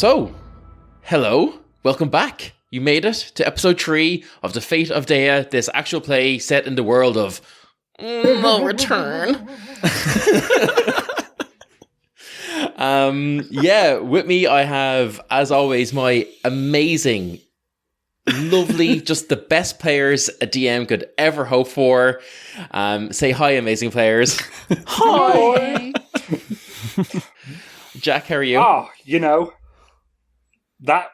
So, hello, welcome back. You made it to episode 3 of The Fate of Daya, this actual play set in the world of No Return. With me I have, as always, my amazing, lovely, just the best players a DM could ever hope for. Say hi, amazing players. Hi! Jack, how are you? Oh, that.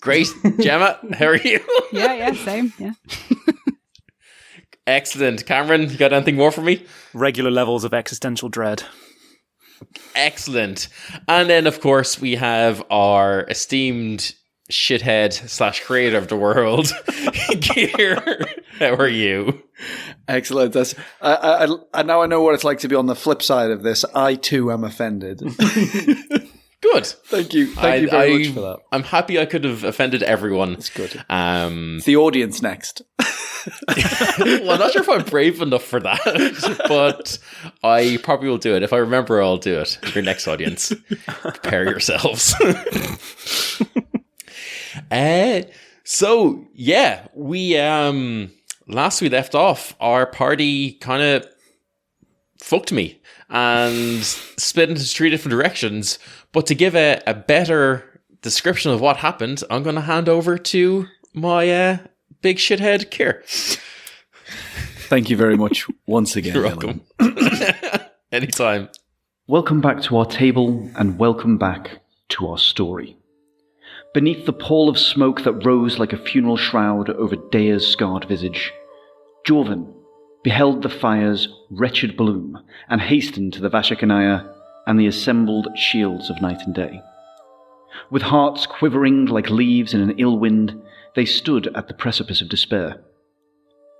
Great. Gemma, how are you? Yeah, same, yeah. Excellent. Cameron, you got anything more for me? Regular levels of existential dread. Excellent. And then, of course, we have our esteemed shithead / creator of the world, Gear. How are you? Excellent. That's I now I know what it's like to be on the flip side of this. I too am offended. Good. Thank you very much for that. I'm happy I could have offended everyone. It's good. It's the audience next. Well, I'm not sure if I'm brave enough for that, but I probably will do it. If I remember, I'll do it. Your next audience. Prepare yourselves. We last we left off, our party kind of fucked me and split into 3 different directions. But to give a better description of what happened, I'm going to hand over to my big shithead, Kier. Thank you very much once again. You're welcome. Anytime. Welcome back to our table, and welcome back to our story. Beneath the pall of smoke that rose like a funeral shroud over Daya's scarred visage, Jorvin beheld the fire's wretched bloom and hastened to the Vashakanaya and the assembled shields of night and day. With hearts quivering like leaves in an ill wind, they stood at the precipice of despair.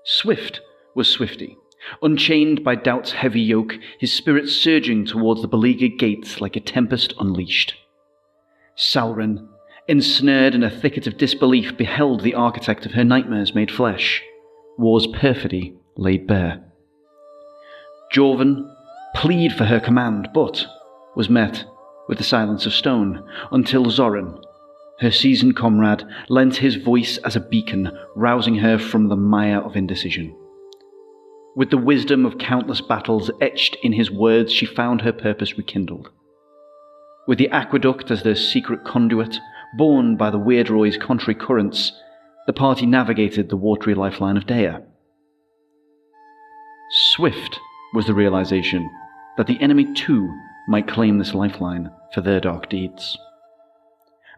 Swift was Swifty, unchained by doubt's heavy yoke, his spirit surging towards the beleaguered gates like a tempest unleashed. Salryn, ensnared in a thicket of disbelief, beheld the architect of her nightmares made flesh, war's perfidy laid bare. Jorvin plead for her command, but was met with the silence of stone, until Zarif, her seasoned comrade, lent his voice as a beacon, rousing her from the mire of indecision. With the wisdom of countless battles etched in his words, she found her purpose rekindled. With the aqueduct as their secret conduit, borne by the Weirdroy's contrary currents, the party navigated the watery lifeline of Daya. Swift was the realization that the enemy too might claim this lifeline for their dark deeds.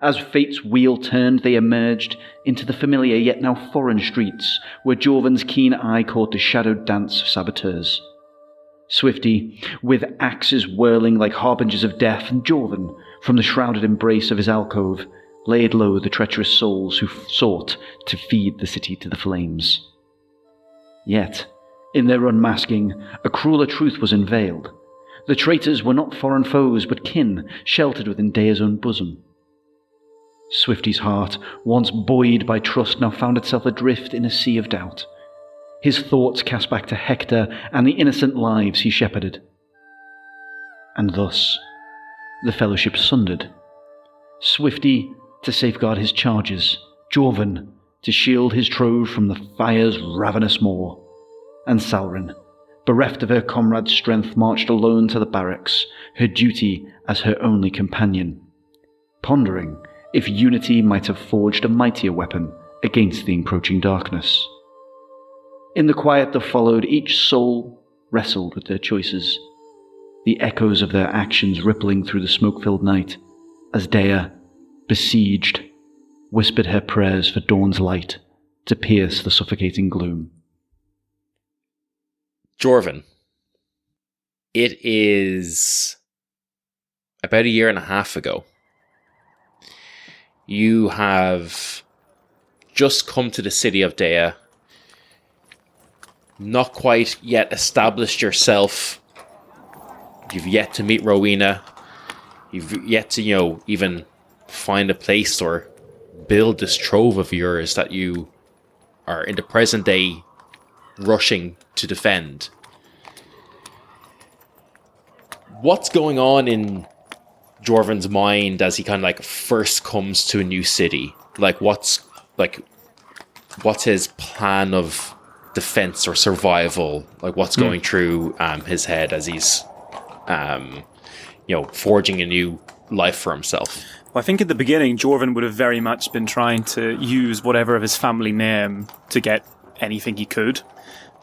As fate's wheel turned, they emerged into the familiar yet now foreign streets, where Jorvin's keen eye caught the shadowed dance of saboteurs. Swifty, with axes whirling like harbingers of death, and Jorvin, from the shrouded embrace of his alcove, laid low the treacherous souls who sought to feed the city to the flames. Yet, in their unmasking, a crueler truth was unveiled. The traitors were not foreign foes, but kin sheltered within Daya's own bosom. Swifty's heart, once buoyed by trust, now found itself adrift in a sea of doubt. His thoughts cast back to Hector and the innocent lives he shepherded. And thus, the fellowship sundered. Swifty to safeguard his charges, Jorvin to shield his trove from the fire's ravenous maw, and Salryn, bereft of her comrade's strength, marched alone to the barracks, her duty as her only companion, pondering if unity might have forged a mightier weapon against the encroaching darkness. In the quiet that followed, each soul wrestled with their choices, the echoes of their actions rippling through the smoke-filled night, as Daya, besieged, whispered her prayers for dawn's light to pierce the suffocating gloom. Jorvin, it is about 1.5 years ago. You have just come to the city of Daya, not quite yet established yourself. You've yet to meet Rowena. You've yet to, even find a place or build this trove of yours that you are in the present day rushing to defend. What's going on in Jorvin's mind as he kind of like first comes to a new city. Like what's his plan of defense or survival? Like what's going through his head as he's forging a new life for himself. Well, I think at the beginning, Jorvin would have very much been trying to use whatever of his family name to get anything he could.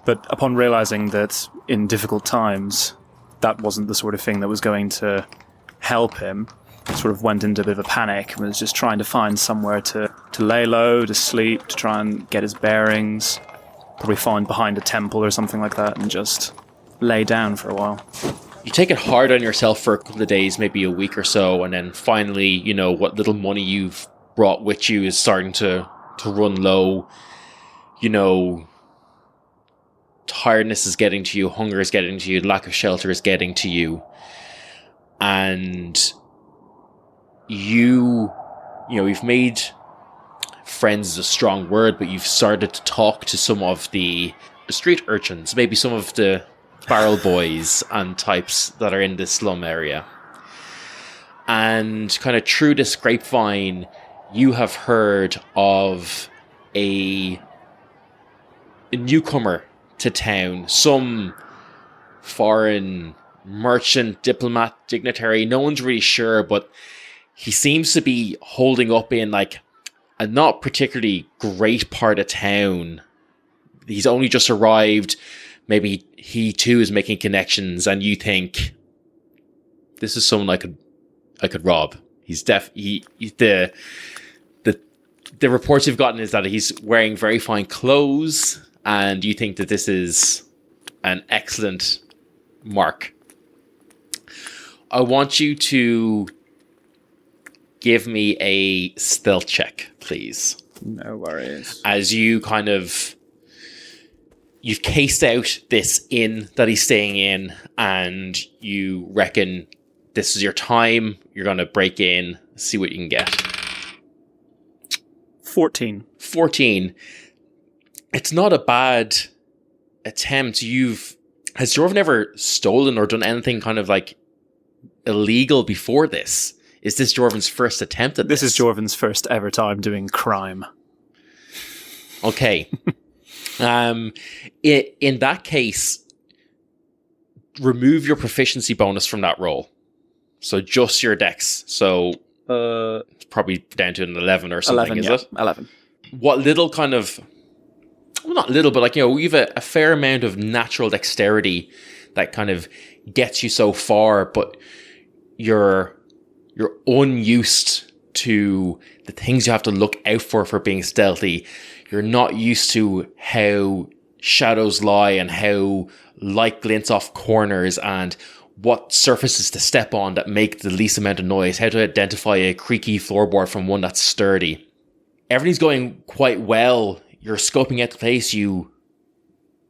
But upon realizing that in difficult times, that wasn't the sort of thing that was going to help him, he sort of went into a bit of a panic and was just trying to find somewhere to lay low, to sleep, to try and get his bearings, probably find behind a temple or something like that and just lay down for a while. You take it hard on yourself for a couple of days, maybe a week or so, and then finally, what little money you've brought with you is starting to run low. Tiredness is getting to you, hunger is getting to you, lack of shelter is getting to you. And you've made friends is a strong word, but you've started to talk to some of the street urchins, maybe some of the barrel boys and types that are in this slum area. And kind of through this grapevine, you have heard of a newcomer to town, some foreign merchant, diplomat, dignitary, no one's really sure, but he seems to be holding up in like a not particularly great part of town. He's only just arrived. Maybe he too is making connections, and you think this is someone I could rob. He's the reports you've gotten is that he's wearing very fine clothes, and you think that this is an excellent mark. I want you to give me a stealth check, please. No worries. As you you've cased out this inn that he's staying in, and you reckon this is your time. You're going to break in, see what you can get. 14. It's not a bad attempt. Has Jorvin ever stolen or done anything kind of like illegal before this? Is this Jorvin's first attempt at this? This is Jorvin's first ever time doing crime. Okay. In that case, remove your proficiency bonus from that roll. So just your dex. So it's probably down to an 11 or something, 11, is yeah. it? 11. What little kind of... Well, not little, but you have a fair amount of natural dexterity that kind of gets you so far, but you're unused to the things you have to look out for being stealthy. You're not used to how shadows lie and how light glints off corners and what surfaces to step on that make the least amount of noise, how to identify a creaky floorboard from one that's sturdy. Everything's going quite well. You're scoping out the place. You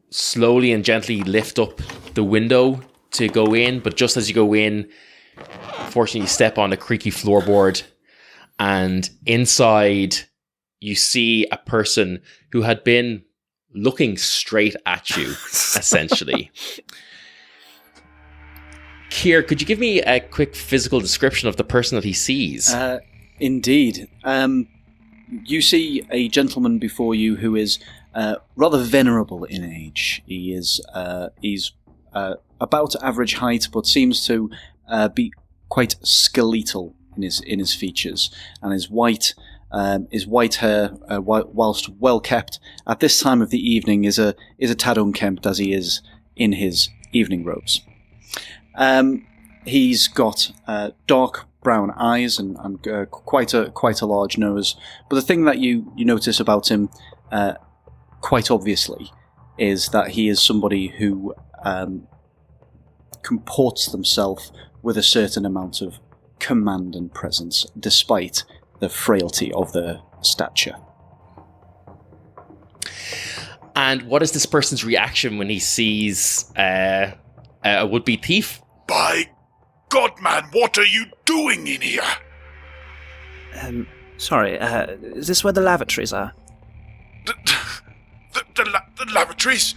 slowly and gently lift up the window to go in, but just as you go in, unfortunately you step on a creaky floorboard, and inside you see a person who had been looking straight at you, essentially. Kier, could you give me a quick physical description of the person that he sees? Indeed. You see a gentleman before you who is rather venerable in age. He's about average height, but seems to be quite skeletal in his features, and his white hair, whilst well kept at this time of the evening, is a tad unkempt as he is in his evening robes. He's got dark brown eyes and quite a large nose. But the thing that you notice about him, quite obviously, is that he is somebody who comports themselves with a certain amount of command and presence, despite the frailty of their stature. And what is this person's reaction when he sees a would-be thief? By God, man, what are you doing in here? Sorry, is this where the lavatories are? The lavatories?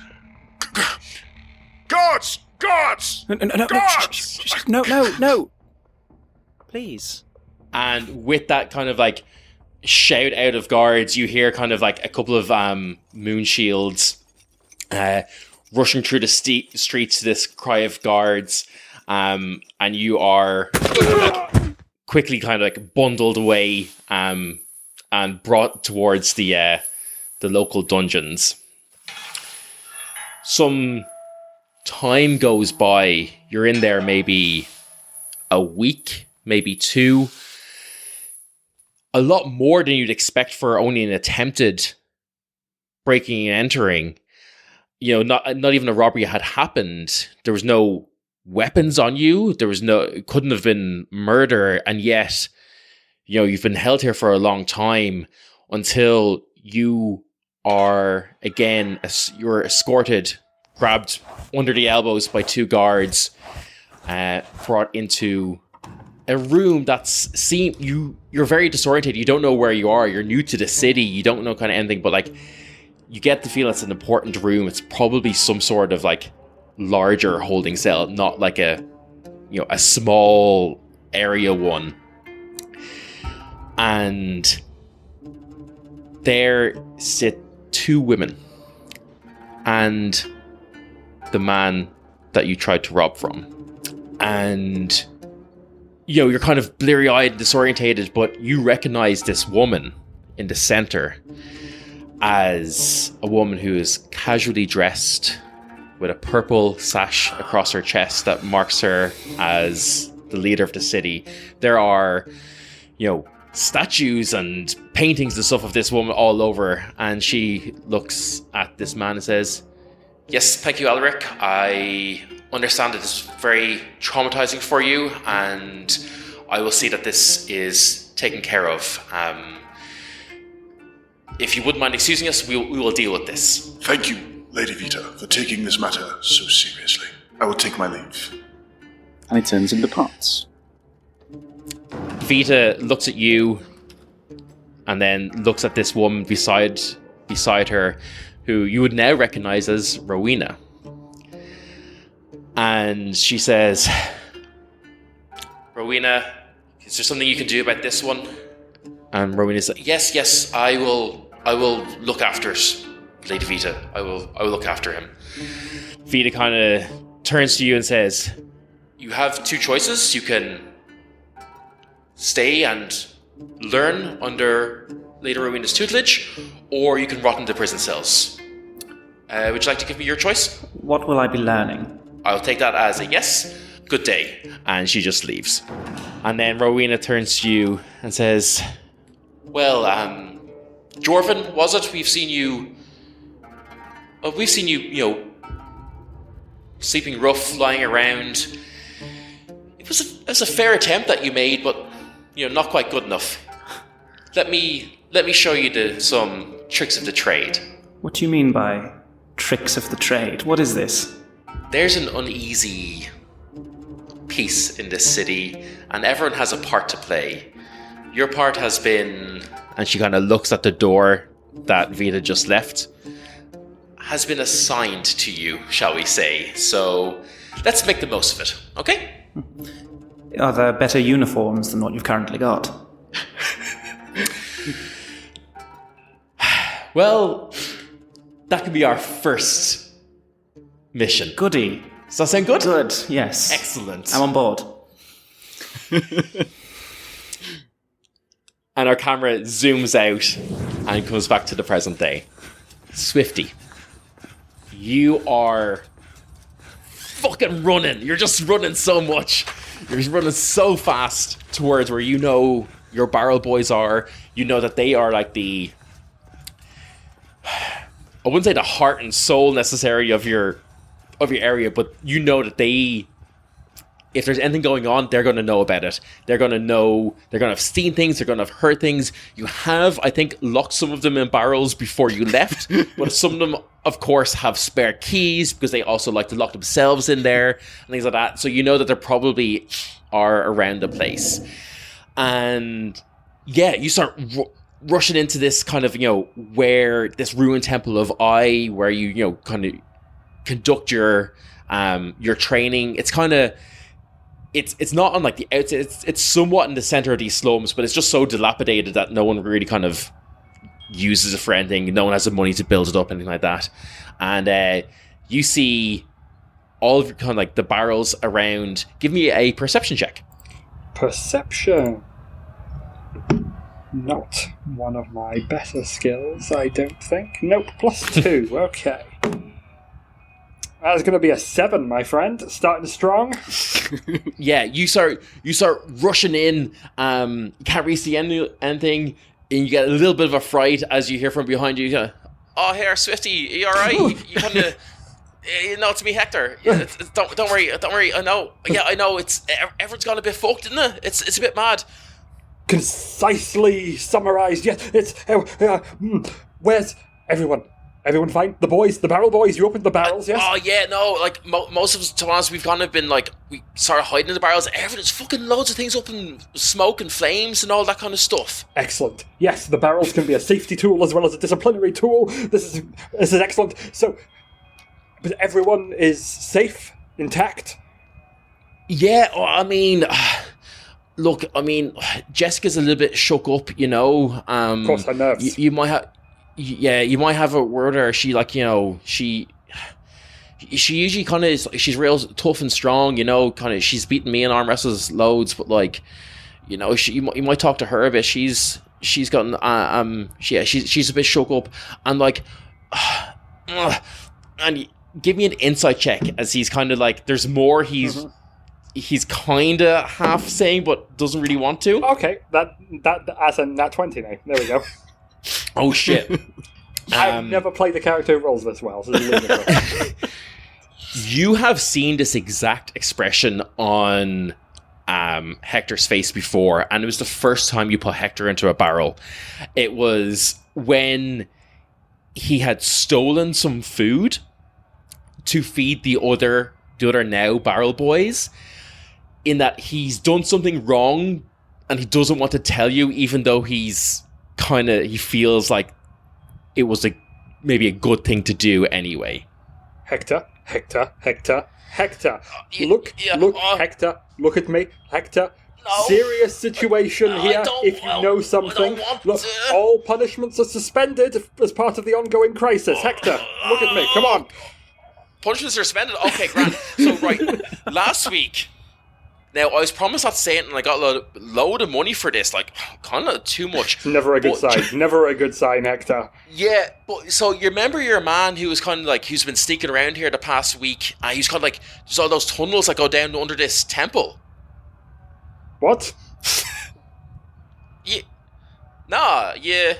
Guards! Guards! No, Guards! no. Please. And with that kind of like shout out of guards, you hear kind of like a couple of moon shields rushing through the streets to this cry of guards, and you are quickly kind of like bundled away and brought towards the local dungeons. Some time goes by. You're in there maybe a week, maybe 2. A lot more than you'd expect for only an attempted breaking and entering. You know, not even a robbery had happened. There was no weapons on you. It couldn't have been murder. And yet, you know, you've been held here for a long time until you are, again, you're escorted, grabbed under the elbows by 2 guards, brought into a room you're very disoriented. You don't know where you are. You're new to the city. You don't know kind of anything, but like you get the feeling it's an important room. It's probably some sort of like larger holding cell, not like a small area one. And there sit 2 women and the man that you tried to rob from. And you know, you're kind of bleary-eyed, disorientated, but you recognize this woman in the center as a woman who is casually dressed with a purple sash across her chest that marks her as the leader of the city. There are, you know, statues and paintings and stuff of this woman all over, and she looks at this man and says, "Yes, thank you, Alaric. I understand it is very traumatizing for you, and I will see that this is taken care of. If you wouldn't mind excusing us, we will deal with this." Thank you, Lady Vita, for taking this matter so seriously. I will take my leave. And he turns and departs. Vita looks at you and then looks at this woman beside her, who you would now recognize as Rowena. And she says, "Rowena, is there something you can do about this one?" And Rowena's like, Yes, I will look after it, Lady Vita. I will look after him." Vita kind of turns to you and says, "You have 2 choices. You can stay and learn under Lady Rowena's tutelage, or you can rot in the prison cells. Would you like to give me your choice?" What will I be learning? "I'll take that as a yes. Good day." And she just leaves. And then Rowena turns to you and says, "Well, Jorvin, was it? We've seen you, you know, sleeping rough, lying around. It was a fair attempt that you made, but, you know, not quite good enough. Let me show you some tricks of the trade." What do you mean by tricks of the trade? What is this? There's an uneasy peace in this city, and everyone has a part to play. Your part has been, and she kind of looks at the door that Vita just left, has been assigned to you, shall we say. So let's make the most of it, okay? Are there better uniforms than what you've currently got? Well, that could be our first mission. Goody. Does that sound good? Good, yes. Excellent. I'm on board. And our camera zooms out and comes back to the present day. Swifty, you are fucking running. You're just running so much. You're just running so fast towards where you know your barrel boys are. You know that they are like I wouldn't say the heart and soul necessary of your area, but you know that if there's anything going on, they're going to know about it. They're going to know, they're going to have seen things, they're going to have heard things. You have, I think, locked some of them in barrels before you left, but some of them, of course, have spare keys because they also like to lock themselves in there and things like that. So you know that they probably are around the place. And yeah, you start rushing into this kind of, where this ruined temple of Ai, where you, kind of conduct your training. It's kind of, it's not on like the outside. It's somewhat in the center of these slums, but it's just so dilapidated that no one really kind of uses it for anything. No one has the money to build it up, anything like that. And you see all of kind of like the barrels around. Give me a perception check. Perception. Not one of my better skills, I don't think. Nope, +2. Okay. That's going to be a 7, my friend. Starting strong. Yeah, you start rushing in. You can't really see anything, and you get a little bit of a fright as you hear from behind you. Oh, here, Swifty, are you all right? You kind of, it's me, Hector. Yeah, don't worry. I know. Yeah, I know. It's everyone's got a bit fucked, isn't it? It's a bit mad. Concisely summarised. Yes, it's. Where's everyone? Everyone fine? The boys, the barrel boys, you opened the barrels, yes? Oh, yeah, no, like, most of us, to be honest, we've kind of been, like, we started hiding in the barrels. There's fucking loads of things up in smoke and flames and all that kind of stuff. Excellent. Yes, the barrels can be a safety tool as well as a disciplinary tool. This is excellent. So, but everyone is safe, intact? Yeah, I mean, look, Jessica's a little bit shook up, you know. Of course, her nerves. You might have... Yeah, you might have a word with her. She, like, you know, she usually kind of is, she's real tough and strong, you know, kind of, she's beaten me in arm wrestles loads, but, like, you know, you might talk to her a bit. She's gotten, she's a bit shook up, and, like, and give me an insight check, as he's kind of, like, there's more he's kind of half saying, but doesn't really want to. Okay, that as in that 20 now. There we go. Oh shit! I've never played the character who rolls this well. So you have seen this exact expression on Hector's face before, and it was the first time you put Hector into a barrel. It was when he had stolen some food to feed the other now barrel boys, in that he's done something wrong and he doesn't want to tell you, even though he feels like it was maybe a good thing to do anyway. Hector. Look, Hector, look at me. Hector, no. Serious situation here, if you know something. Look, all punishments are suspended as part of the ongoing crisis. Hector, look at me, come on. Punishments are suspended? Okay, grand. So, right, last week, now, I was promised not to say it, and I got a load of money for this, like, kind of too much. Never a good sign. Never a good sign, Hector. Yeah, but, so, you remember your man who was kind of like, who's been sneaking around here the past week, and he's kind of like, there's all those tunnels that go down under this temple. What? Yeah. Nah, yeah.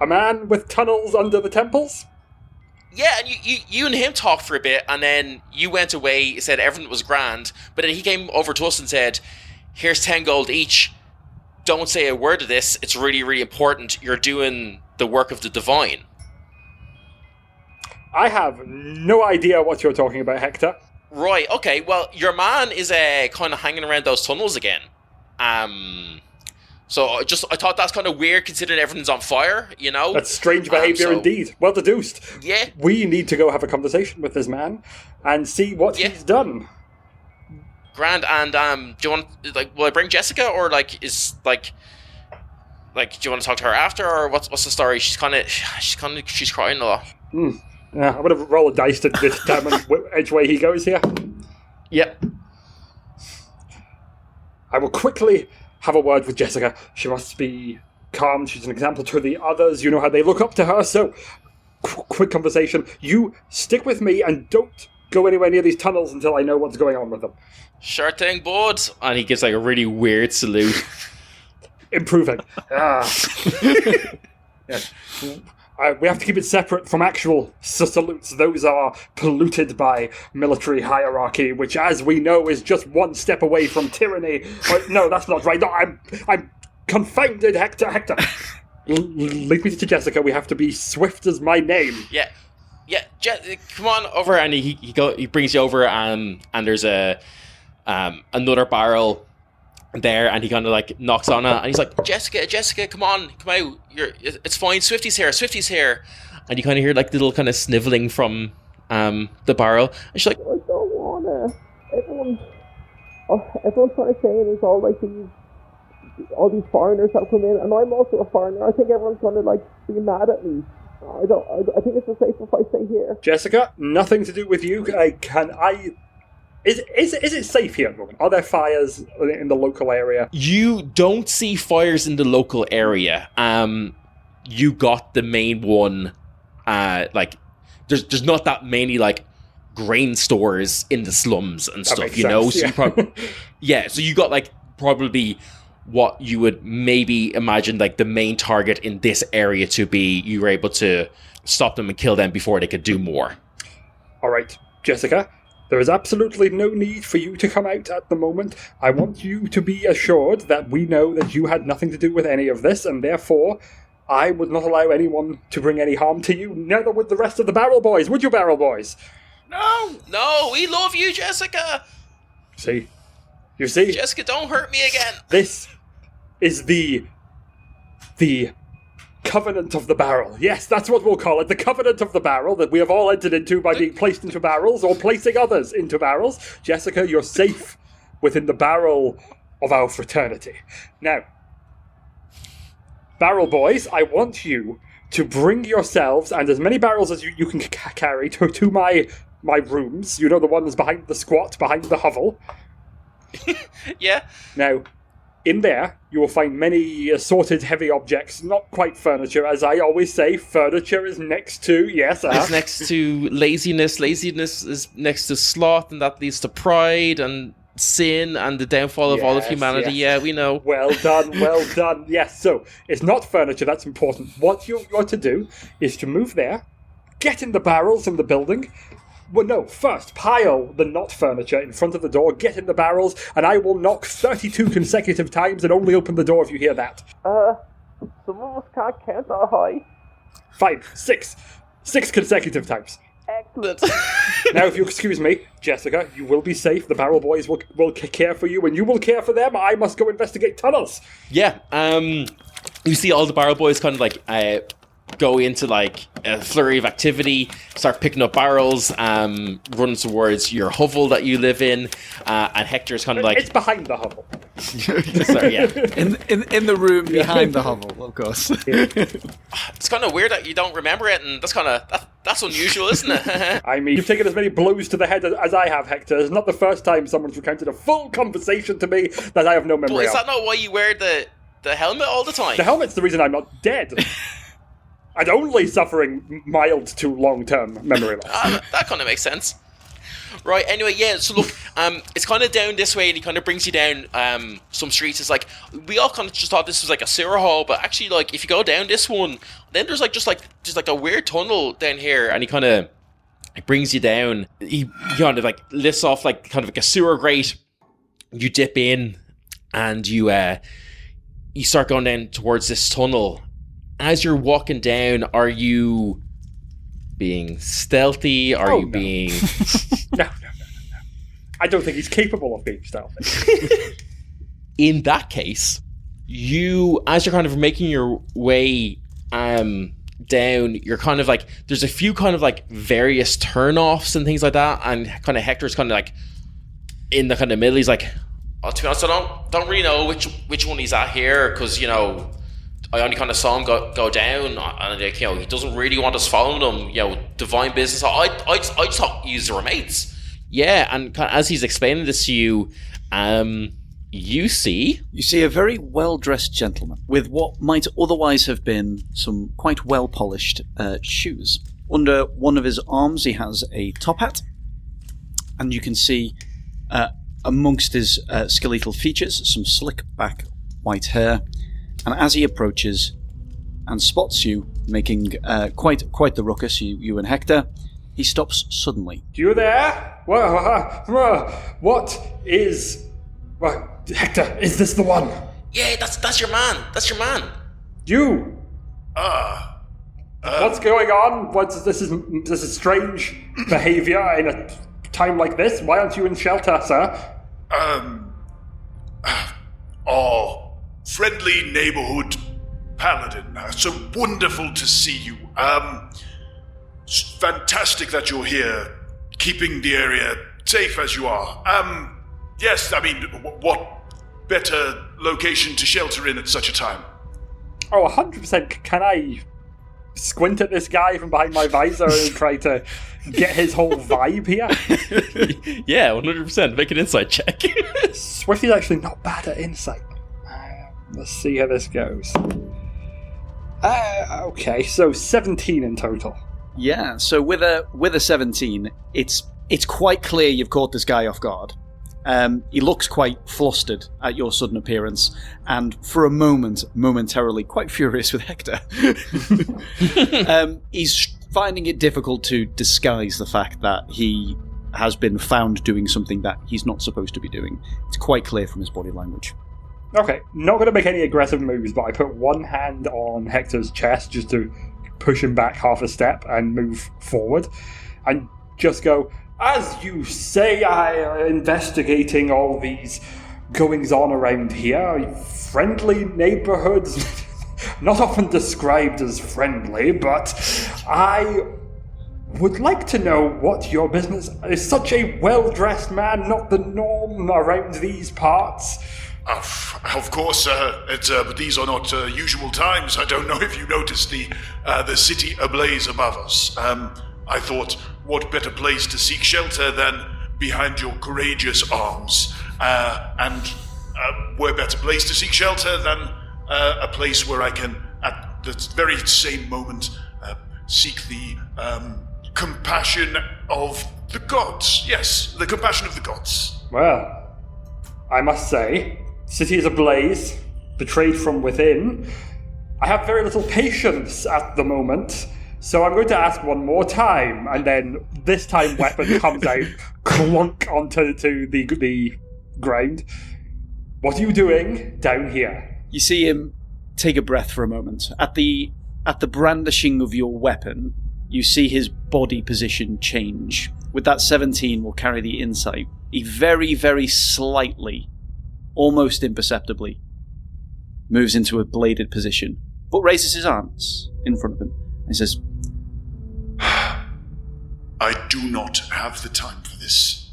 A man with tunnels under the temples? Yeah, and you and him talked for a bit, and then you went away, said everything was grand, but then he came over to us and said, here's 10 gold each, don't say a word of this, it's really, really important, you're doing the work of the divine. I have no idea what you're talking about, Hector. Right, okay, well, your man is kind of hanging around those tunnels again. So I thought that's kind of weird considering everything's on fire, you know? That's strange behaviour indeed. Well deduced. Yeah. We need to go have a conversation with this man and see what he's done. Grand, and do you want, like, will I bring Jessica, or like, is like do you want to talk to her after, or what's the story? She's crying a lot. Yeah, I'm going to roll a dice to determine which way he goes here. Yep. I will quickly have a word with Jessica. She must be calm. She's an example to the others. You know how they look up to her. So, quick conversation. You stick with me and don't go anywhere near these tunnels until I know what's going on with them. Sure thing, bud. And he gives like a really weird salute. Improving. Yes. We have to keep it separate from actual salutes. Those are polluted by military hierarchy, which, as we know, is just one step away from tyranny. No, that's not right. No, I'm confounded, Hector. Lead me to Jessica. We have to be swift as my name. Yeah. Come on over, and he brings you over, and there's another barrel there, and he kind of like knocks on it, and he's like, Jessica, come out, it's fine, Swifty's here, and you kind of hear like little kind of sniveling from the barrel, and she's like, I don't wanna, everyone's kind of saying is all these foreigners have come in, and I'm also a foreigner. I think everyone's going to be mad at me. I think it's safe if I stay here. Jessica, nothing to do with you. Is it safe here at the moment? Are there fires in the local area? You don't see fires in the local area. You got the main one. There's not that many grain stores in the slums and stuff. Sense, So so you got probably what you would maybe imagine the main target in this area to be. You were able to stop them and kill them before they could do more. All right, Jessica. There is absolutely no need for you to come out at the moment. I want you to be assured that we know that you had nothing to do with any of this, and therefore I would not allow anyone to bring any harm to you, neither would the rest of the Barrel Boys. Would you, Barrel Boys? No, we love you, Jessica. See? You see? Jessica, don't hurt me again. This is the Covenant of the Barrel. Yes, that's what we'll call it. The Covenant of the Barrel that we have all entered into by being placed into barrels or placing others into barrels. Jessica, you're safe within the barrel of our fraternity. Now, Barrel Boys, I want you to bring yourselves and as many barrels as you can carry to my rooms. You know, the ones behind the squat, behind the hovel. Yeah. Now, in there, you will find many assorted heavy objects, not quite furniture. As I always say, furniture is next to, It's next to laziness. Laziness is next to sloth, and that leads to pride and sin and the downfall of all of humanity. Yes. Yeah, we know. Well done. Yes, so it's not furniture that's important. What you are to do is to move there, get in the barrels in the building. Well, no, first, pile the not furniture in front of the door, get in the barrels, and I will knock 32 consecutive times and only open the door if you hear that. Some of us can't count that high. 5, 6 consecutive times. Excellent. Now, if you excuse me, Jessica, you will be safe. The Barrel Boys will care for you, and you will care for them. I must go investigate tunnels. Yeah, you see all the Barrel Boys kind of go into a flurry of activity, start picking up barrels, run towards your hovel that you live in, and Hector's kind of it's behind the hovel. Sorry, yeah. In the room behind the hovel, of course. It's kind of weird that you don't remember it, and that's unusual, isn't it? I mean, you've taken as many blows to the head as I have, Hector. It's not the first time someone's recounted a full conversation to me that I have no memory But is of. that not why you wear the helmet all the time? The helmet's the reason I'm not dead. And only suffering mild to long-term memory loss. That kind of makes sense. Right, anyway, yeah, so look, it's kind of down this way, and he kind of brings you down some streets. It's we all kind of just thought this was a sewer hall, but actually, if you go down this one, then there's just a weird tunnel down here, and he kind of brings you down. He kind of lifts off kind of a sewer grate. You dip in, and you start going down towards this tunnel. As you're walking down, are you being stealthy? Are you being... No. I don't think he's capable of being stealthy. In that case, as you're kind of making your way down, you're kind of there's a few kind of various turn-offs and things like that, and kind of Hector's kind of in the kind of middle. He's to be honest, I don't really know which one he's at here, because, I only kind of saw him go down, and he doesn't really want us following him. Divine business. I just thought you were mates. Yeah, and as he's explaining this to you, you see a very well-dressed gentleman with what might otherwise have been some quite well-polished shoes. Under one of his arms, he has a top hat, and you can see amongst his skeletal features some slick-back white hair. And as he approaches and spots you, making quite the ruckus, you and Hector, he stops suddenly. You there? What is... Hector, is this the one? Yeah, that's your man. That's your man. You! What's going on? This is strange behavior in a time like this. Why aren't you in shelter, sir? Friendly neighborhood paladin. So wonderful to see you. Fantastic that you're here, keeping the area safe as you are. Yes, I mean, what better location to shelter in at such a time? Oh, 100%. Can I squint at this guy from behind my visor and try to get his whole vibe here? Yeah, 100%. Make an insight check. Swifty's actually not bad at insight. Let's see how this goes. Okay, so 17 in total. Yeah, so with a 17, it's quite clear you've caught this guy off guard. He looks quite flustered at your sudden appearance, and for a moment, momentarily, quite furious with Hector. He's finding it difficult to disguise the fact that he has been found doing something that he's not supposed to be doing. It's quite clear from his body language. Okay, not going to make any aggressive moves, but I put one hand on Hector's chest just to push him back half a step and move forward, and just go, as you say, I am investigating all these goings-on around here. Friendly neighbourhoods, not often described as friendly, but I would like to know what your business is. Such a well-dressed man, not the norm around these parts. Of course, but these are not usual times. I don't know if you noticed the city ablaze above us. I thought, what better place to seek shelter than behind your courageous arms? And where better place to seek shelter than a place where I can, at the very same moment, seek the compassion of the gods. Yes, the compassion of the gods. Well, I must say, city is ablaze, betrayed from within. I have very little patience at the moment, so I'm going to ask one more time, and then this time weapon comes out, clunk onto the ground. What are you doing down here? You see him take a breath for a moment. At the brandishing of your weapon, you see his body position change. With that 17, we'll carry the insight. He very, very slightly, almost imperceptibly, moves into a bladed position, but raises his arms in front of him and says, I do not have the time for this.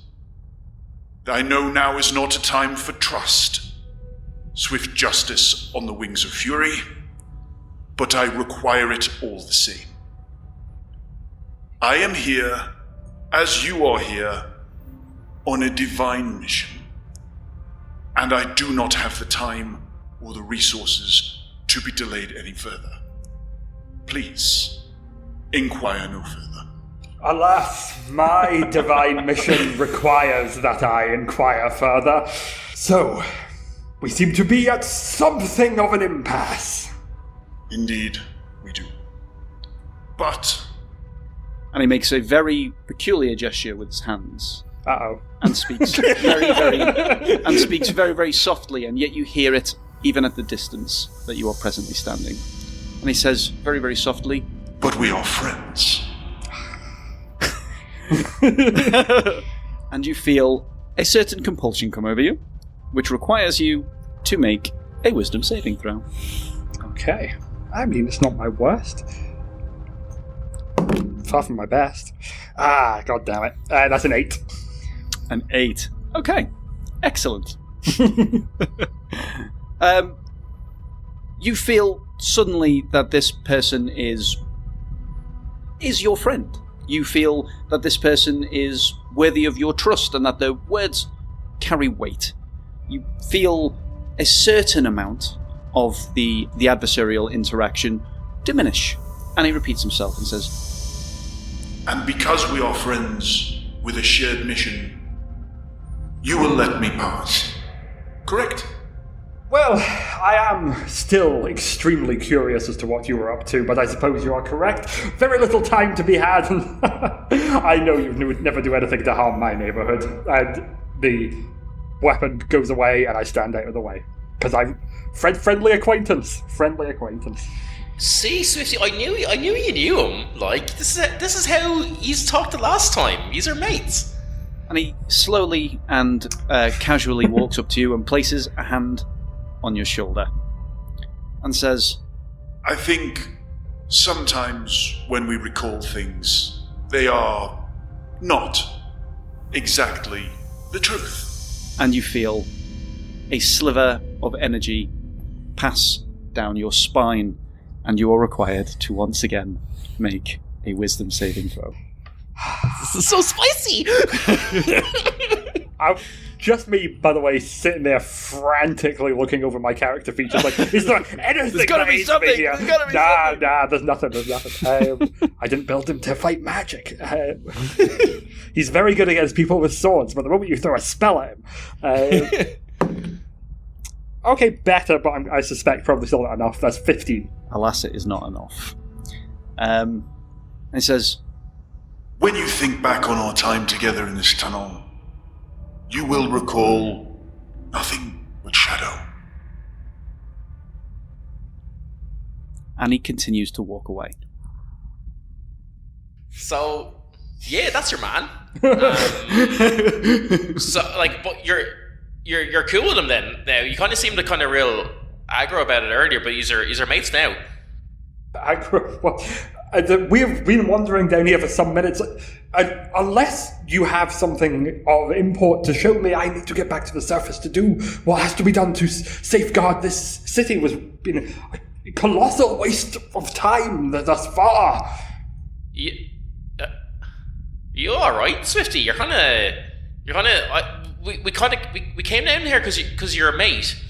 I know now is not a time for trust, swift justice on the wings of fury, but I require it all the same. I am here, as you are here, on a divine mission, and I do not have the time or the resources to be delayed any further. Please, inquire no further. Alas, my divine mission requires that I inquire further. So, we seem to be at something of an impasse. Indeed, we do. But... And he makes a very peculiar gesture with his hands. Uh-oh. And speaks very, very softly, and yet you hear it even at the distance that you are presently standing. And he says very, very softly, but we are friends. And you feel a certain compulsion come over you, which requires you to make a wisdom saving throw. Okay. I mean, it's not my worst. Far from my best. God damn it. That's an 8. An 8. Okay. Excellent. You feel suddenly that this person is your friend. You feel that this person is worthy of your trust and that their words carry weight. You feel a certain amount of the adversarial interaction diminish. And he repeats himself and says, and because we are friends with a shared mission, you will let me pass. Correct? Well, I am still extremely curious as to what you were up to, but I suppose you are correct. Very little time to be had. I know you would never do anything to harm my neighborhood. And the weapon goes away, and I stand out of the way. Because I'm friendly acquaintance. Friendly acquaintance. See, Swifty, I knew you knew him. Like, this is how you talked the last time. These are mates. And he slowly and casually walks up to you and places a hand on your shoulder and says, I think sometimes when we recall things, they are not exactly the truth. and you feel a sliver of energy pass down your spine, and you are required to once again make a wisdom saving throw. This is so spicy! Just me, by the way, sitting there frantically looking over my character features like, is there anything? There's gotta be something! Here? There's gotta be something! Nah, there's nothing. I didn't build him to fight magic. He's very good against people with swords, but the moment you throw a spell at him... okay, better, but I suspect probably still not enough. That's 15. Alas, it is not enough. And he says, When you think back on our time together in this tunnel, you will recall nothing but shadow. and he continues to walk away. So, yeah, that's your man. So, like, but you're cool with him then. Now you kind of seemed kind of real aggro about it earlier, but he's our mates now. Aggro? Well, we've been wandering down here for some minutes. Unless you have something of import to show me, I need to get back to the surface to do what has to be done to safeguard this city. Was been a colossal waste of time thus far. You all right, Swifty? We came down here because you're a mate.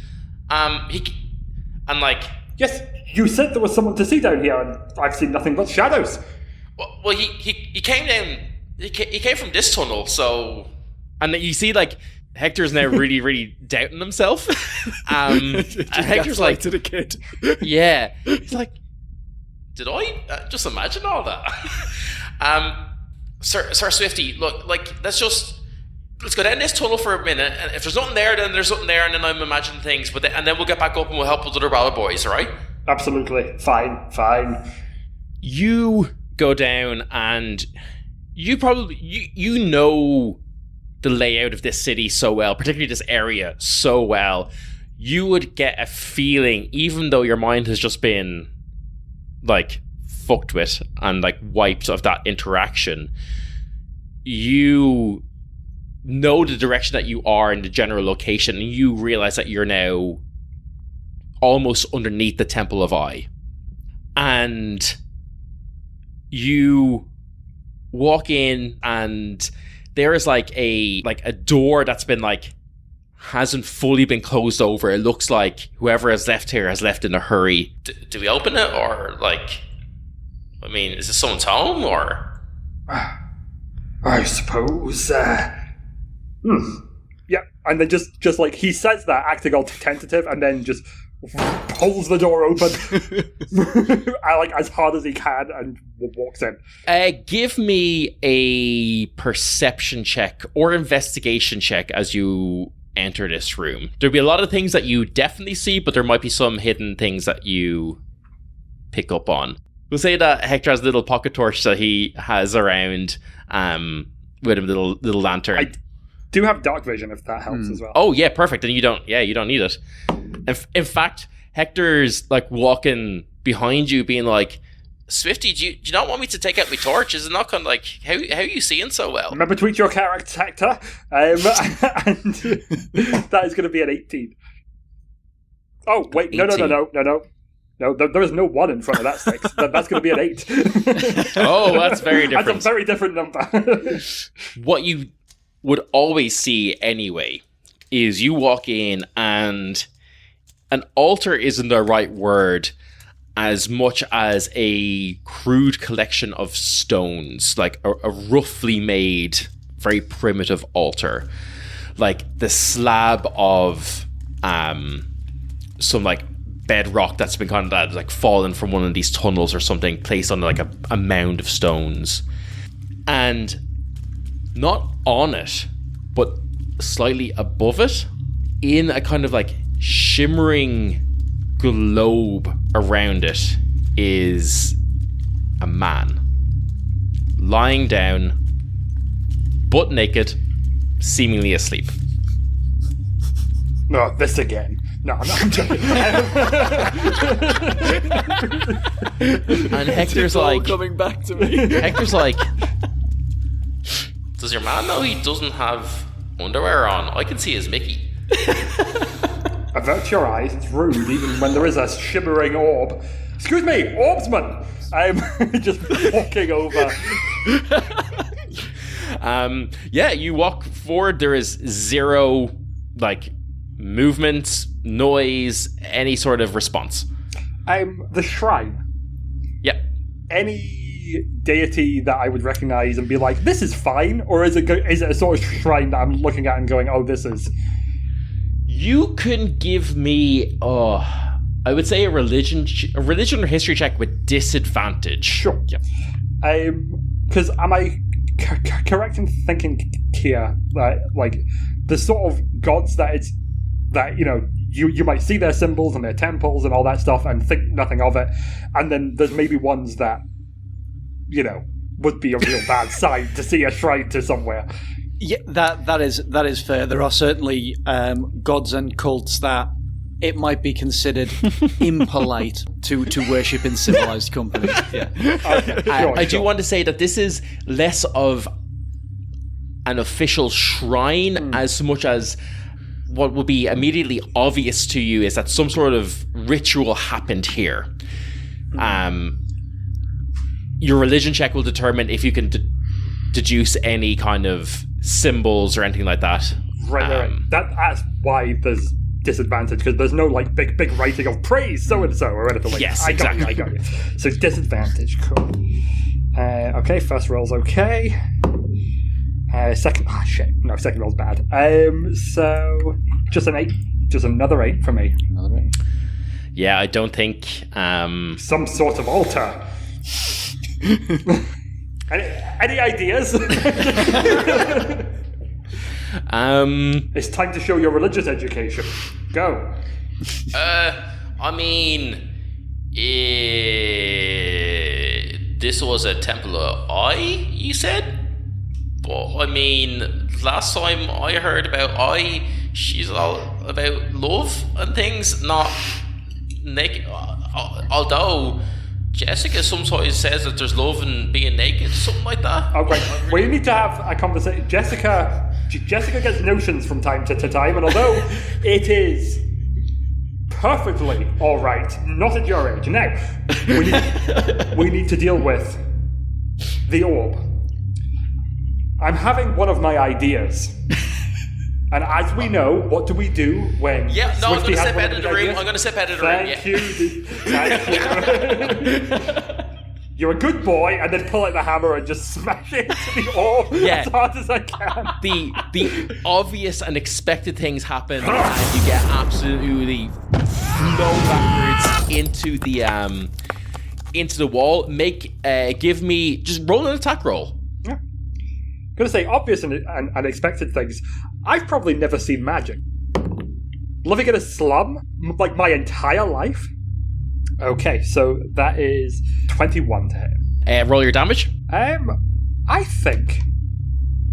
Yes, you said there was someone to see down here, and I've seen nothing but shadows. Well, he came down. He came from this tunnel, so. And you see, like, Hector's now really, really doubting himself. And Hector's like to the kid. Yeah, he's like, did I just imagine all that? Sir Swifty, look, like, let's go down this tunnel for a minute, and if there's nothing there, then there's nothing there, and then I'm imagining things, and then we'll get back up and we'll help with the other Ballad boys, alright? Absolutely. Fine. You go down, and you probably, you know the layout of this city so well, particularly this area so well. You would get a feeling, even though your mind has just been, like, fucked with and, like, wiped of that interaction, you know the direction that you are in the general location, and you realize that you're now almost underneath the Temple of Eye. And you walk in, and there is like a door that's been hasn't fully been closed over. It looks like whoever has left here has left in a hurry. Do we open it, or is this someone's home, or? I suppose. Yeah, and then just like he says that, acting all tentative, and then just pulls the door open, as hard as he can, and walks in. Give me a perception check or investigation check as you enter this room. There'll be a lot of things that you definitely see, but there might be some hidden things that you pick up on. We'll say that Hector has a little pocket torch that he has around with a little lantern. I do have dark vision, if that helps as well. Oh yeah, perfect. And you don't need it. In fact, Hector's like walking behind you, being like, "Swifty, do you not want me to take out my torch? Is it not kind of like how are you seeing so well?" Remember, tweak your character, Hector, and that is going to be an 18. Oh wait, 18. No, there is no 1 in front of that 6. That's going to be an 8. Oh, that's very different. That's a very different number. What you would always see anyway is you walk in, and an altar isn't the right word as much as a crude collection of stones, like a roughly made, very primitive altar. Like the slab of some like bedrock that's been kind of like fallen from one of these tunnels or something, placed on like a mound of stones. And not on it, but slightly above it, in a kind of like shimmering globe around it, is a man lying down, butt naked, seemingly asleep. No, this again. No, I'm joking. And Hector's like, coming back to me. Hector's like, does your man know he doesn't have underwear on. I can see his Mickey. Avert your eyes, it's rude, even when there is a shimmering orb. Excuse me, orbsman! I'm just walking over. You walk forward. There is zero, movement, noise, any sort of response. The shrine. Yep. Any deity that I would recognize and be like, this is fine? Or is it a sort of shrine that I'm looking at and going, oh, this is... You can give me, I would say a religion or history check with disadvantage. Sure. Yep. Because am I correct in thinking here that the sort of gods that you might see their symbols and their temples and all that stuff and think nothing of it, and then there's maybe ones that would be a real bad sight to see a shrine to somewhere. Yeah, that is fair. There are certainly gods and cults that it might be considered impolite to worship in civilized company. Yeah. Okay, I do want to say that this is less of an official shrine as much as what would be immediately obvious to you is that some sort of ritual happened here. Your religion check will determine if you can deduce any kind of symbols or anything like that. Right. That's why there's disadvantage, because there's no big writing of praise so and so or anything like that. Yes, I exactly. got you. So disadvantage, cool. Okay, first roll's okay. Second roll's bad. So just an 8, just another 8 for me. Another 8. Yeah, I don't think Some sort of altar. Any ideas? It's time to show your religious education. Go. This was a temple of Ai, you said? But last time I heard about Ai, she's all about love and things, not naked. Although Jessica sometimes says that there's love in being naked, something like that. Okay, we need to have a conversation. Jessica gets notions from time to time, and although it is perfectly all right, not at your age. Now, we need to deal with the orb. I'm having one of my idees. And as we know, what do we do when Yeah, no, Swifty I'm going to has step one out of of the his room. ideas? Thank you. Thank you. You're a good boy, and then pull out the hammer and just smash it into the orb as hard as I can. The obvious and expected things happen, and you get absolutely blown backwards into the wall. Give me just roll an attack roll. Yeah. Gonna say obvious and unexpected things. I've probably never seen magic. Living in a slum my entire life. Okay, so that is 21 to hit. Roll your damage. I think.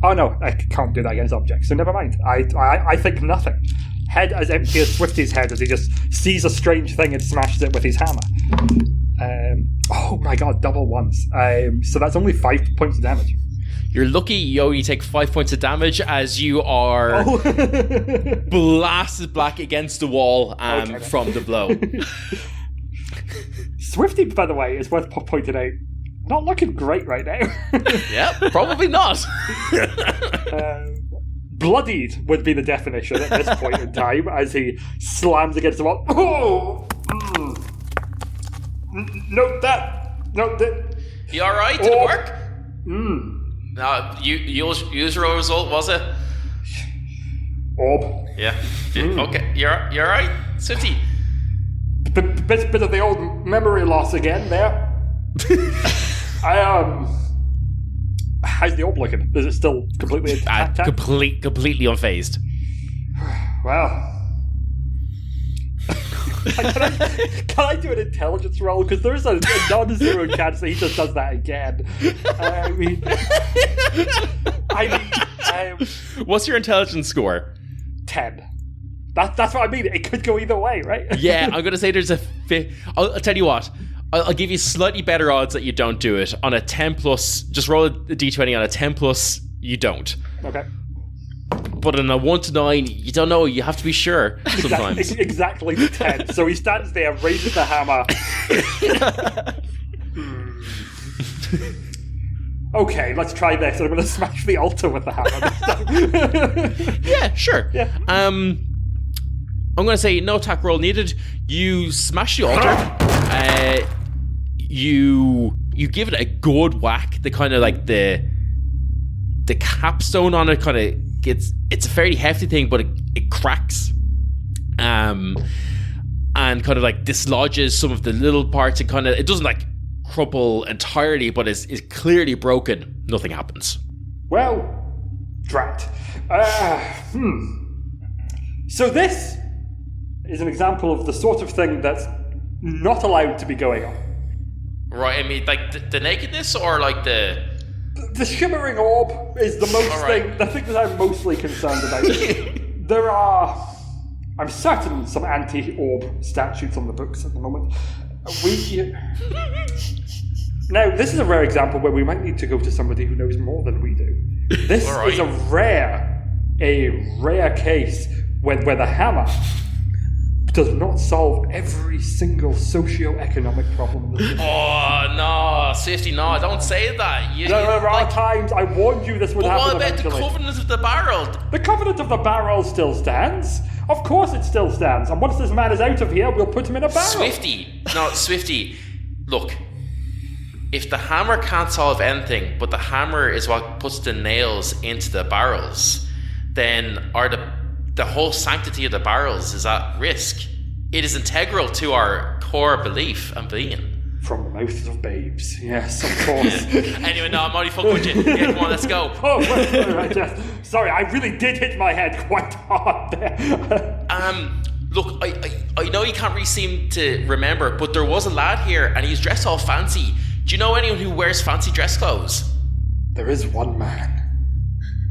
Oh no, I can't do that against objects. So never mind. I think nothing. Head as empty as Swifty's head as he just sees a strange thing and smashes it with his hammer. Oh my god, double ones. So that's only 5 points of damage. You're lucky you only take 5 points of damage as you are blasted back against the wall from the blow. Swifty, by the way, is worth pointing out, not looking great right now. Yeah, probably not. Bloodied would be the definition at this point in time as he slams against the wall. Oh! Note that. You alright? Did it work? No, usual result, was it? Orb. Yeah. Okay, you're alright, Swifty. Bit of the old memory loss again there. How's the orb looking? Is it still completely intact? Completely unfazed. Well. Can I do an intelligence roll? Because there's a non-zero chance that he just does that again. What's your intelligence score? 10. That's what I mean. It could go either way, right? Yeah, I'm going to say there's I'll tell you what. I'll give you slightly better odds that you don't do it. On a 10 plus, just roll a d20. On a 10 plus, you don't. Okay. But in a 1 to 9, you don't know. You have to be sure sometimes. Exactly the 10. So he stands there, raises the hammer. Okay, let's try this. I'm going to smash the altar with the hammer. Yeah, sure. Yeah. I'm going to say no attack roll needed. You smash the altar. You give it a good whack. The kind of like the capstone on it kind of it's a fairly hefty thing, but it cracks. And kind of like dislodges some of the little parts, and kind of it doesn't like crumple entirely, but is clearly broken. Nothing happens. Well, drat. So this is an example of the sort of thing that's not allowed to be going on. Right, I mean, like the nakedness, or like the shimmering orb is the thing that I'm mostly concerned about. There are, I'm certain, some anti-orb statutes on the books at the moment. Now, this is a rare example where we might need to go to somebody who knows more than we do. This is a rare case where the hammer does not solve every single socio-economic problem in the city. Oh, no, Swifty, no, don't say that. There are times I warned you this would happen what about eventually. the Covenant of the Barrel? The Covenant of the Barrel still stands. Of course it still stands. And once this man is out of here, we'll put him in a barrel. Swifty, look. If the hammer can't solve anything, but the hammer is what puts the nails into the barrels, then the whole sanctity of the barrels is at risk. It is integral to our core belief and being. From the mouths of babes. Yes, of course. Anyway, no, I'm only fucking with you. Yeah, come on, let's go. Oh, right, yes. Sorry, I really did hit my head quite hard there. Look, I know you can't really seem to remember, but there was a lad here, and he's dressed all fancy. Do you know anyone who wears fancy dress clothes? There is one man.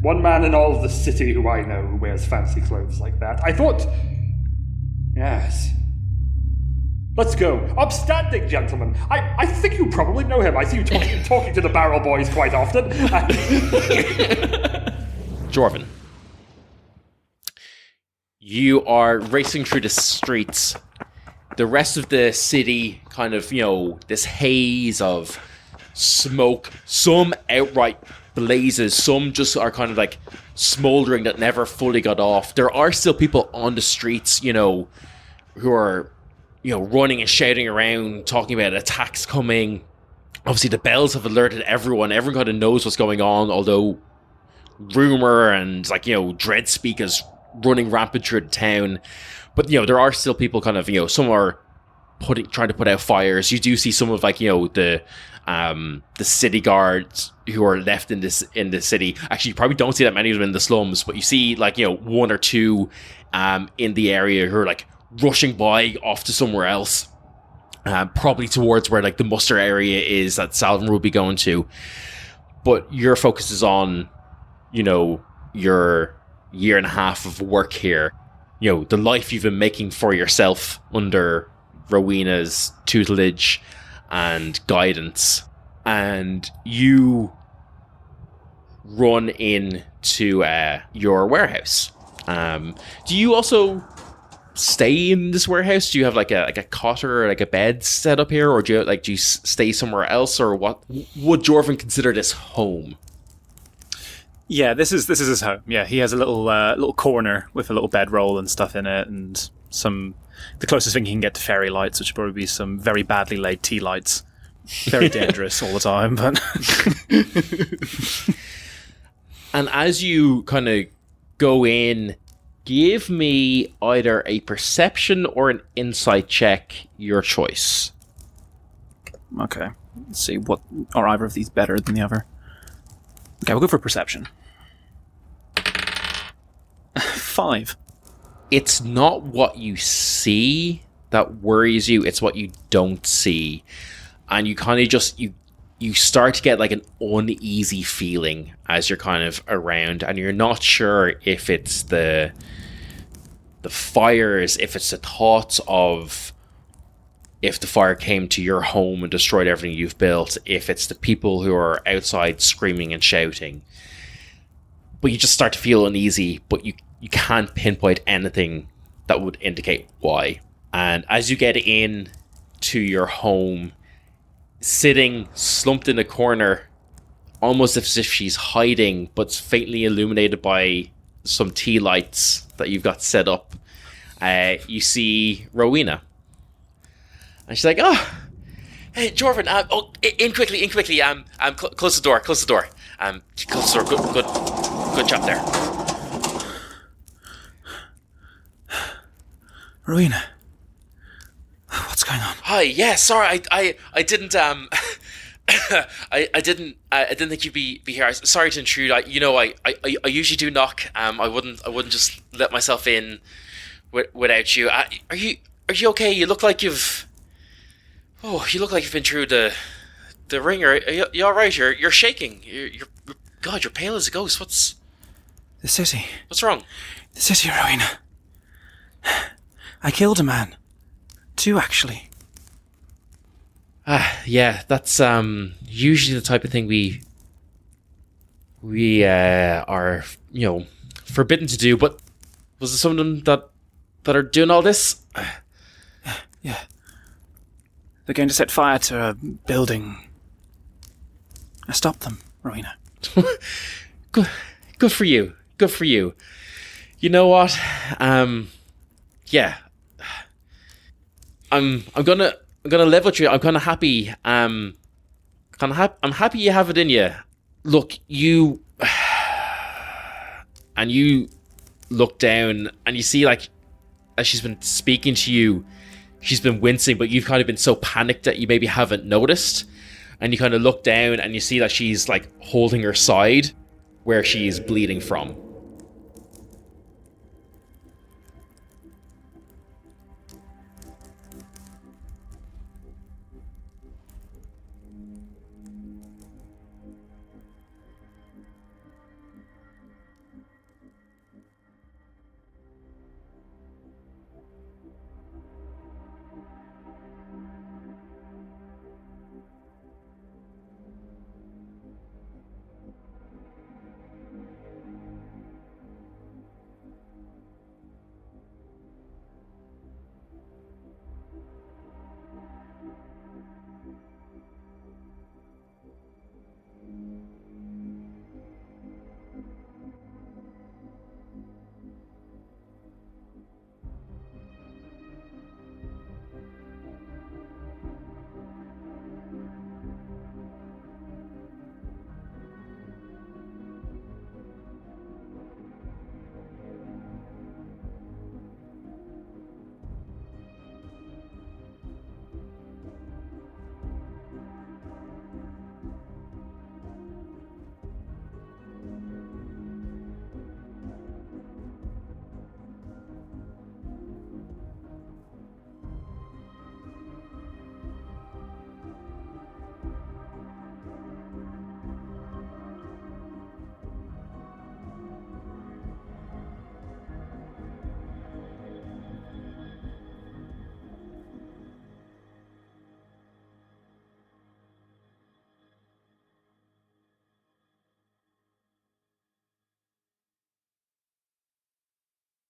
One man in all of the city who I know who wears fancy clothes like that. I thought... Yes. Let's go. Upstanding, gentlemen. I think you probably know him. I see you talking to the Barrel Boys quite often. Jorvin. You are racing through the streets. The rest of the city, kind of, this haze of smoke. Some outright blazes. Some just are kind of like smoldering that never fully got off. There are still people on the streets, who are, running and shouting around, talking about attacks coming. Obviously, the bells have alerted everyone. Everyone kind of knows what's going on, although rumor and, dread speak is running rampant through the town. But, there are still people kind of, some are trying to put out fires. You do see some of, the city guards who are left in the city. Actually, you probably don't see that many of them in the slums, but you see, one or two in the area who are, rushing by off to somewhere else. Probably towards where, the muster area is that Salryn will be going to. But your focus is on, your year and a half of work here. The life you've been making for yourself under Rowena's tutelage and guidance. And you run into your warehouse. Do you also stay in this warehouse? Do you have like a cot or a bed set up here, or do you stay somewhere else, or what? Would Jorvin consider this home? Yeah, this is his home. Yeah, he has a little corner with a little bedroll and stuff in it, and the closest thing he can get to fairy lights, which would probably be some very badly laid tea lights. Very dangerous all the time, but. And as you kind of go in, give me either a perception or an insight check, your choice. Okay, let's see, are either of these better than the other? Okay, we'll go for perception. 5. It's not what you see that worries you, it's what you don't see. And you kind of just, you start to get an uneasy feeling as you're kind of around, and you're not sure if it's the fires, if it's the thoughts of if the fire came to your home and destroyed everything you've built, if it's the people who are outside screaming and shouting. but you just start to feel uneasy, but you can't pinpoint anything that would indicate why. And as you get in to your home, sitting slumped in a corner, almost as if she's hiding, but faintly illuminated by some tea lights that you've got set up, you see Rowena. And she's like, "Oh, hey, Jorvin, in quickly, close the door, close the door. Good job there." Rowena, what's going on? Hi, yeah, sorry, I didn't, I didn't think you'd be here. Sorry to intrude. I usually do knock. I wouldn't just let myself in without you. Are you okay? You look like you've been through the ringer. Are you all right? You're shaking. God, you're pale as a ghost. What's wrong? The city, Rowena. I killed a man. 2, actually. Yeah, that's usually the type of thing we are, forbidden to do. But was it some of them that are doing all this? Yeah. They're going to set fire to a building. I stopped them, Rowena. Good for you. Good for you. You know what? Yeah. I'm gonna level with you. I'm kind of happy. I'm happy you have it in you. Look, you look down and you see, like, as she's been speaking to you, she's been wincing, but you've kind of been so panicked that you maybe haven't noticed. And you kind of look down and you see that she's, like, holding her side where she's bleeding from.